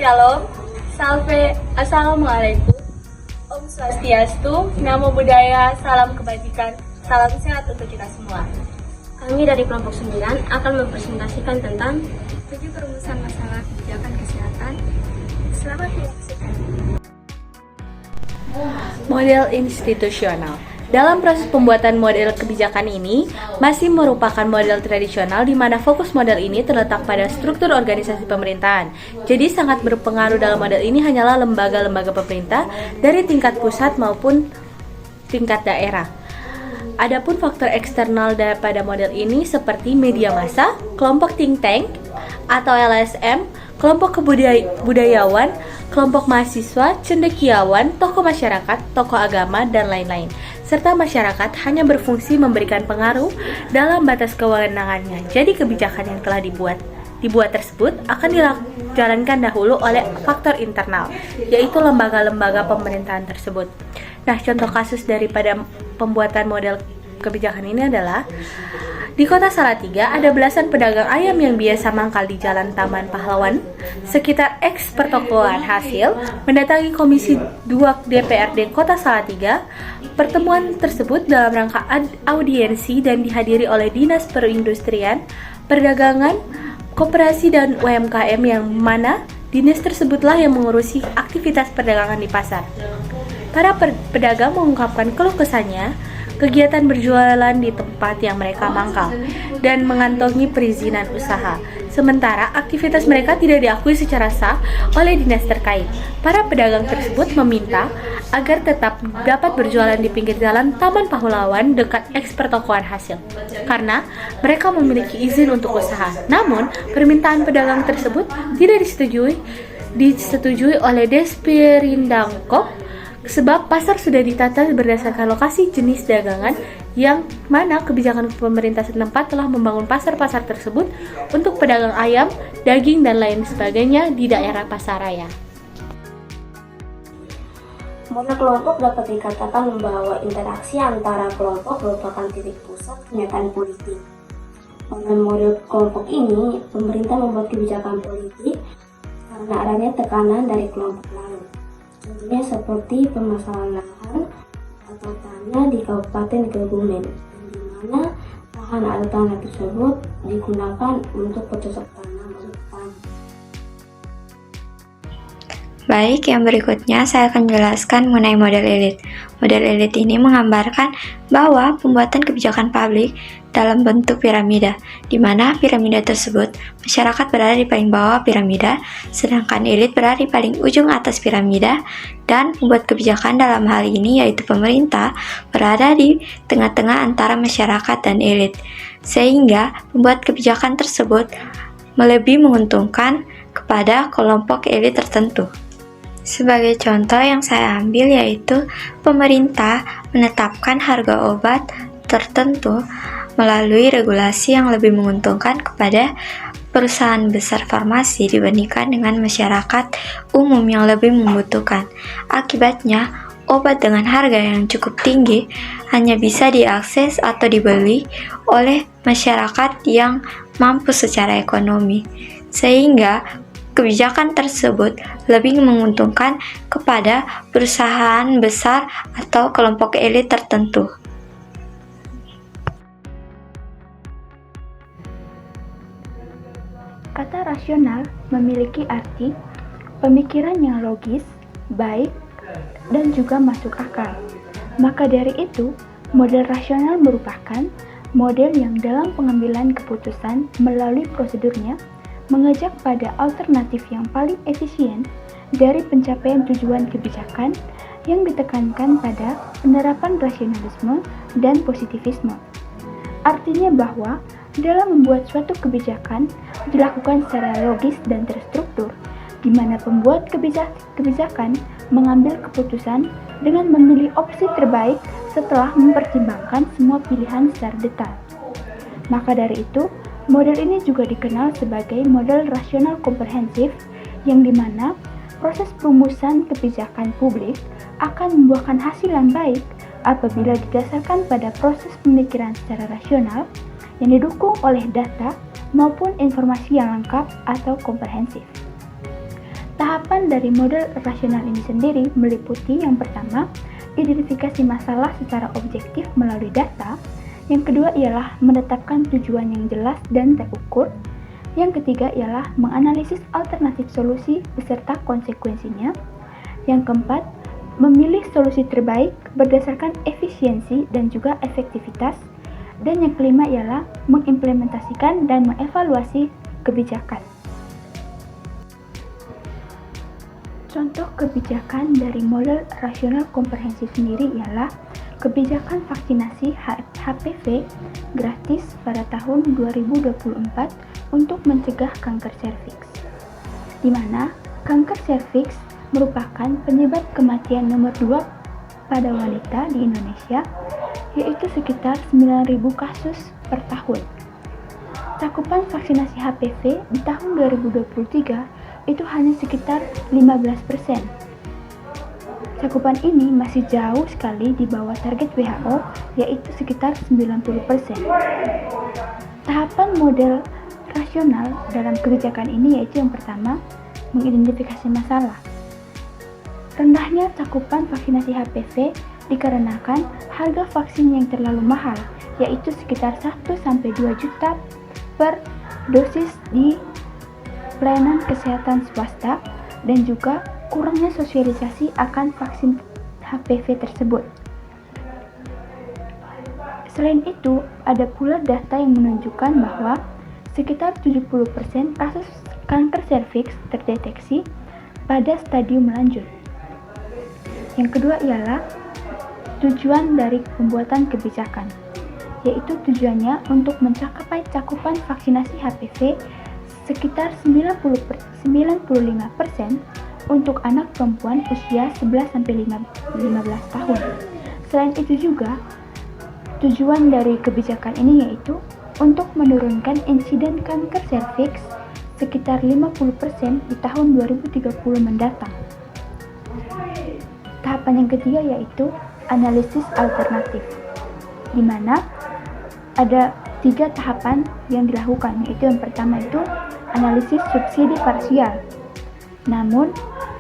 Shalom, Salve, Assalamualaikum, Om Swastiastu, Namo Buddhaya, Salam Kebajikan, Salam Sehat untuk kita semua. Kami dari kelompok 9 akan mempresentasikan tentang 7 perumusan masalah kebijakan kesehatan. Selamat menyaksikan. Model institusional. Dalam proses pembuatan model kebijakan ini, masih merupakan model tradisional di mana fokus model ini terletak pada struktur organisasi pemerintahan. Jadi sangat berpengaruh dalam model ini hanyalah lembaga-lembaga pemerintah dari tingkat pusat maupun tingkat daerah. Adapun faktor eksternal pada model ini seperti media massa, kelompok think tank atau LSM, kelompok budayawan, kelompok mahasiswa, cendekiawan, tokoh masyarakat, tokoh agama, dan lain-lain. Serta masyarakat hanya berfungsi memberikan pengaruh dalam batas kewenangannya. Jadi kebijakan yang telah dibuat tersebut akan dijalankan dahulu oleh faktor internal, yaitu lembaga-lembaga pemerintahan tersebut. Nah, contoh kasus daripada pembuatan model kebijakan ini adalah di Kota Salatiga ada belasan pedagang ayam yang biasa mangkal di Jalan Taman Pahlawan. Sekitar eks pertokoan hasil mendatangi Komisi 2 DPRD Kota Salatiga. Pertemuan tersebut dalam rangka audiensi dan dihadiri oleh Dinas Perindustrian, Perdagangan, Koperasi dan UMKM yang mana dinas tersebutlah yang mengurusi aktivitas perdagangan di pasar. Para pedagang mengungkapkan keluh kesahnya kegiatan berjualan di tempat yang mereka mangkal dan mengantongi perizinan usaha. Sementara aktivitas mereka tidak diakui secara sah oleh dinas terkait. Para pedagang tersebut meminta agar tetap dapat berjualan di pinggir jalan Taman Pahlawan dekat eks pertokoan hasil, karena mereka memiliki izin untuk usaha. Namun, permintaan pedagang tersebut tidak disetujui oleh Despirindangkop, sebab pasar sudah ditata berdasarkan lokasi jenis dagangan yang mana kebijakan pemerintah setempat telah membangun pasar-pasar tersebut untuk pedagang ayam, daging, dan lain sebagainya di daerah pasaraya. Model kelompok dapat dikatakan membawa interaksi antara kelompok merupakan titik pusat kenyataan politik. Dengan model kelompok ini, pemerintah membuat kebijakan politik karena adanya tekanan dari kelompok lain. Contohnya seperti pemasaran lahan atau tanah di Kabupaten Kebumen, di mana lahan atau tanah tersebut digunakan untuk bercocok tanam hutan. Baik, yang berikutnya saya akan menjelaskan mengenai model elit. Model elit ini menggambarkan bahwa pembuatan kebijakan publik dalam bentuk piramida, di mana piramida tersebut masyarakat berada di paling bawah piramida, sedangkan elit berada di paling ujung atas piramida, dan pembuat kebijakan dalam hal ini yaitu pemerintah berada di tengah-tengah antara masyarakat dan elit, sehingga pembuat kebijakan tersebut lebih menguntungkan kepada kelompok elit tertentu. Sebagai contoh yang saya ambil yaitu pemerintah menetapkan harga obat tertentu melalui regulasi yang lebih menguntungkan kepada perusahaan besar farmasi dibandingkan dengan masyarakat umum yang lebih membutuhkan. Akibatnya, obat dengan harga yang cukup tinggi hanya bisa diakses atau dibeli oleh masyarakat yang mampu secara ekonomi, sehingga kebijakan tersebut lebih menguntungkan kepada perusahaan besar atau kelompok elit tertentu. Kata rasional memiliki arti pemikiran yang logis, baik, dan juga masuk akal. Maka dari itu, model rasional merupakan model yang dalam pengambilan keputusan melalui prosedurnya mengajak pada alternatif yang paling efisien dari pencapaian tujuan kebijakan yang ditekankan pada penerapan rasionalisme dan positivisme. Artinya bahwa dalam membuat suatu kebijakan dilakukan secara logis dan terstruktur, di mana pembuat kebijakan mengambil keputusan dengan memilih opsi terbaik setelah mempertimbangkan semua pilihan secara detail. Maka dari itu, model ini juga dikenal sebagai model rasional komprehensif, yang dimana proses perumusan kebijakan publik akan membuahkan hasil yang baik apabila didasarkan pada proses pemikiran secara rasional yang didukung oleh data maupun informasi yang lengkap atau komprehensif. Tahapan dari model rasional ini sendiri meliputi yang pertama, identifikasi masalah secara objektif melalui data. Yang kedua ialah menetapkan tujuan yang jelas dan terukur. Yang ketiga ialah menganalisis alternatif solusi beserta konsekuensinya. Yang keempat, memilih solusi terbaik berdasarkan efisiensi dan juga efektivitas. Dan yang kelima ialah mengimplementasikan dan mengevaluasi kebijakan. Contoh kebijakan dari model rasional komprehensif sendiri ialah kebijakan vaksinasi HPV gratis pada tahun 2024 untuk mencegah kanker serviks, di mana kanker serviks merupakan penyebab kematian nomor 2 pada wanita di Indonesia, yaitu sekitar 9.000 kasus per tahun. Cakupan vaksinasi HPV di tahun 2023 itu hanya sekitar 15%. Cakupan ini masih jauh sekali di bawah target WHO, yaitu sekitar 90%. Tahapan model rasional dalam kebijakan ini yaitu yang pertama, mengidentifikasi masalah. Rendahnya cakupan vaksinasi HPV dikarenakan harga vaksin yang terlalu mahal, yaitu sekitar 1-2 juta per dosis di pelayanan kesehatan swasta, dan juga kurangnya sosialisasi akan vaksin HPV tersebut. Selain itu, ada pula data yang menunjukkan bahwa sekitar 70% kasus kanker serviks terdeteksi pada stadium lanjut. Yang kedua ialah tujuan dari pembuatan kebijakan, yaitu tujuannya untuk mencapai cakupan vaksinasi HPV sekitar 95% untuk anak perempuan usia 11-15 tahun. Selain itu juga, tujuan dari kebijakan ini yaitu untuk menurunkan insiden kanker serviks sekitar 50% di tahun 2030 mendatang. Tahapan yang ketiga yaitu analisis alternatif, di mana ada 3 tahapan yang dilakukan, yaitu yang pertama itu analisis subsidi parsial. Namun,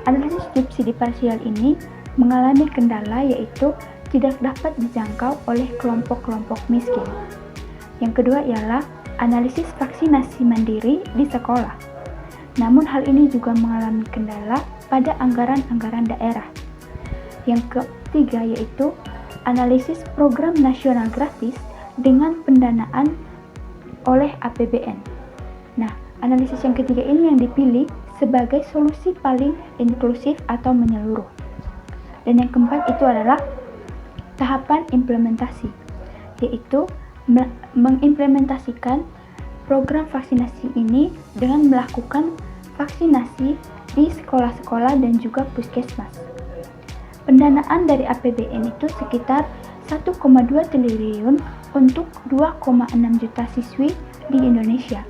analisis subsidi parsial ini mengalami kendala, yaitu tidak dapat dijangkau oleh kelompok-kelompok miskin. Yang kedua ialah analisis vaksinasi mandiri di sekolah. Namun hal ini juga mengalami kendala pada anggaran-anggaran daerah. Yang ketiga yaitu analisis program nasional gratis dengan pendanaan oleh APBN. Nah, analisis yang ketiga ini yang dipilih sebagai solusi paling inklusif atau menyeluruh. Dan yang keempat itu adalah tahapan implementasi, yaitu mengimplementasikan program vaksinasi ini dengan melakukan vaksinasi di sekolah-sekolah dan juga puskesmas. Pendanaan dari APBN itu sekitar 1,2 triliun untuk 2,6 juta siswi di Indonesia.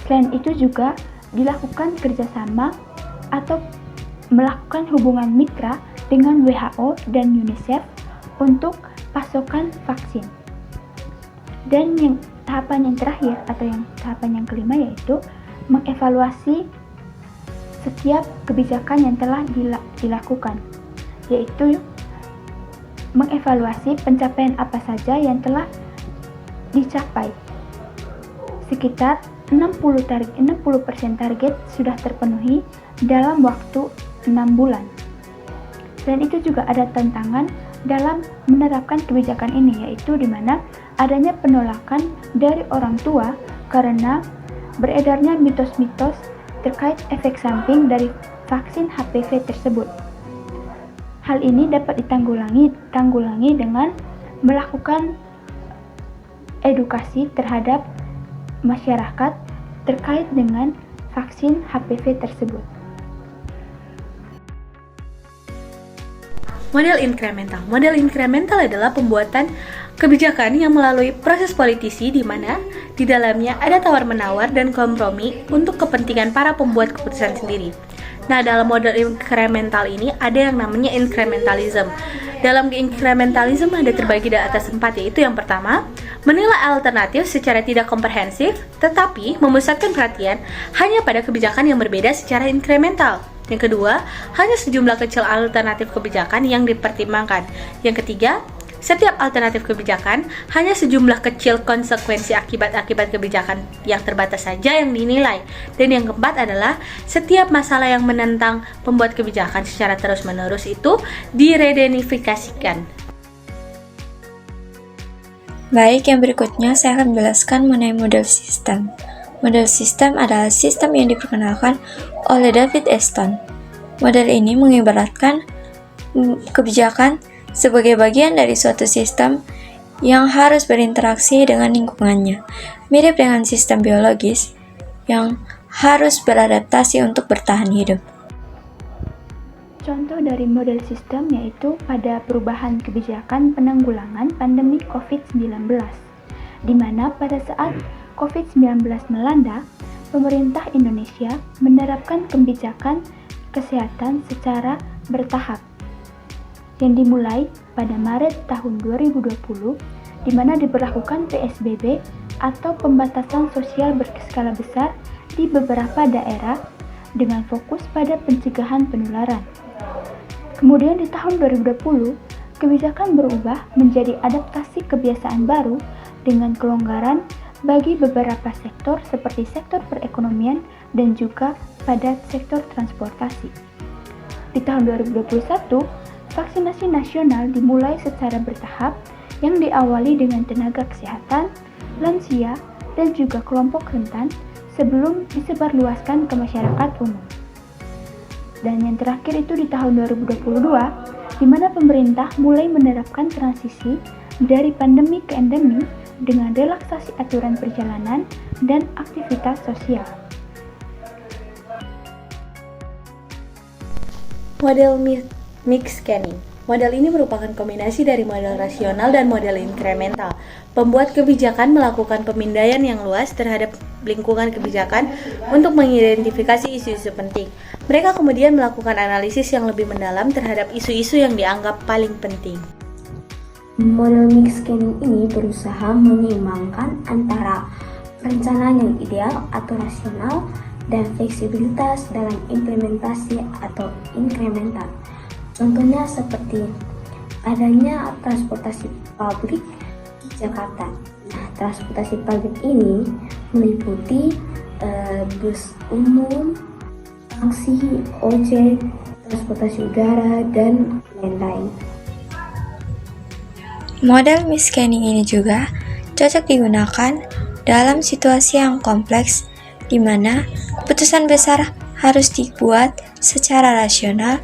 Selain itu juga dilakukan kerjasama atau melakukan hubungan mitra dengan WHO dan UNICEF untuk pasokan vaksin. Dan tahapan yang terakhir atau tahapan yang kelima yaitu mengevaluasi setiap kebijakan yang telah dilakukan, yaitu mengevaluasi pencapaian apa saja yang telah dicapai. Sekitar 60% target sudah terpenuhi dalam waktu 6 bulan. Selain itu juga ada tantangan dalam menerapkan kebijakan ini, yaitu di mana adanya penolakan dari orang tua karena beredarnya mitos-mitos terkait efek samping dari vaksin HPV tersebut. Hal ini dapat ditanggulangi dengan melakukan edukasi terhadap masyarakat terkait dengan vaksin HPV tersebut. Model inkremental. Model inkremental adalah pembuatan kebijakan yang melalui proses politisi di mana di dalamnya ada tawar-menawar dan kompromi untuk kepentingan para pembuat keputusan sendiri. Nah, dalam model inkremental ini ada yang namanya incrementalism. Dalam incrementalism ada terbagi dari atas 4, yaitu yang pertama, menilai alternatif secara tidak komprehensif, tetapi memusatkan perhatian hanya pada kebijakan yang berbeda secara inkremental. Yang kedua, hanya sejumlah kecil alternatif kebijakan yang dipertimbangkan. Yang ketiga, setiap alternatif kebijakan hanya sejumlah kecil konsekuensi akibat-akibat kebijakan yang terbatas saja yang dinilai. Dan yang keempat adalah setiap masalah yang menentang pembuat kebijakan secara terus-menerus itu diredenifikasikan. Baik, yang berikutnya saya akan menjelaskan mengenai model sistem. Model sistem adalah sistem yang diperkenalkan oleh David Easton. Model ini mengibaratkan kebijakan sebagai bagian dari suatu sistem yang harus berinteraksi dengan lingkungannya, mirip dengan sistem biologis yang harus beradaptasi untuk bertahan hidup. Contoh dari model sistem yaitu pada perubahan kebijakan penanggulangan pandemi COVID-19, di mana pada saat COVID-19 melanda, pemerintah Indonesia menerapkan kebijakan kesehatan secara bertahap yang dimulai pada Maret tahun 2020, di mana diberlakukan PSBB atau pembatasan sosial berskala besar di beberapa daerah dengan fokus pada pencegahan penularan. Kemudian di tahun 2020, kebijakan berubah menjadi adaptasi kebiasaan baru dengan kelonggaran bagi beberapa sektor seperti sektor perekonomian dan juga pada sektor transportasi. Di tahun 2021, vaksinasi nasional dimulai secara bertahap yang diawali dengan tenaga kesehatan, lansia, dan juga kelompok rentan sebelum disebarluaskan ke masyarakat umum. Dan yang terakhir itu di tahun 2022, di mana pemerintah mulai menerapkan transisi dari pandemi ke endemi dengan relaksasi aturan perjalanan dan aktivitas sosial. Model mix scanning. Model ini merupakan kombinasi dari model rasional dan model inkremental. Pembuat kebijakan melakukan pemindaian yang luas terhadap lingkungan kebijakan untuk mengidentifikasi isu-isu penting. Mereka kemudian melakukan analisis yang lebih mendalam terhadap isu-isu yang dianggap paling penting. Model mix scanning ini berusaha menyeimbangkan antara perencanaan yang ideal atau rasional dan fleksibilitas dalam implementasi atau inkremental. Contohnya seperti adanya transportasi publik di Jakarta. Nah, transportasi publik ini meliputi bus umum, taksi, ojek, transportasi udara, dan lain-lain. Model mix scanning ini juga cocok digunakan dalam situasi yang kompleks di mana keputusan besar harus dibuat secara rasional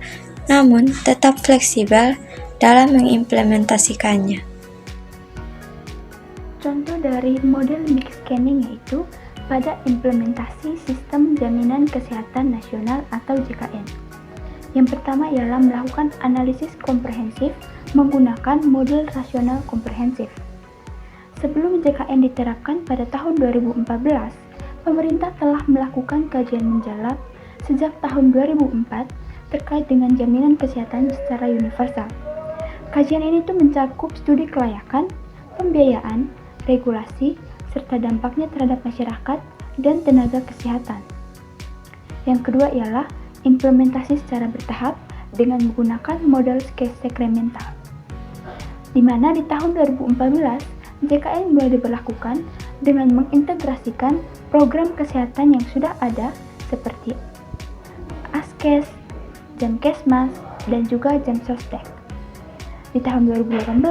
namun tetap fleksibel dalam mengimplementasikannya. Contoh dari model mix scanning yaitu pada implementasi Sistem Jaminan Kesehatan Nasional atau JKN. Yang pertama ialah melakukan analisis komprehensif menggunakan model rasional komprehensif. Sebelum JKN diterapkan pada tahun 2014, pemerintah telah melakukan kajian mendalam sejak tahun 2004 terkait dengan jaminan kesehatan secara universal. Kajian ini mencakup studi kelayakan, pembiayaan, regulasi, serta dampaknya terhadap masyarakat dan tenaga kesehatan. Yang kedua ialah implementasi secara bertahap dengan menggunakan model sekremental, di mana di tahun 2014 JKN mulai diberlakukan dengan mengintegrasikan program kesehatan yang sudah ada seperti Askes, Jamkesmas, dan juga Jamsostek. Di tahun 2018,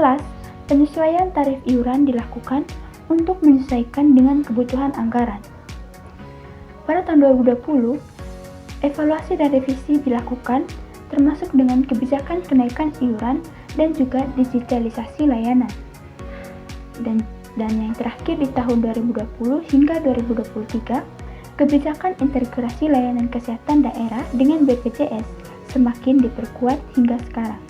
penyesuaian tarif iuran dilakukan untuk menyesuaikan dengan kebutuhan anggaran. Pada tahun 2020, evaluasi dan revisi dilakukan termasuk dengan kebijakan kenaikan iuran dan juga digitalisasi layanan. Dan yang terakhir di tahun 2020 hingga 2023, kebijakan integrasi layanan kesehatan daerah dengan BPJS semakin diperkuat hingga sekarang.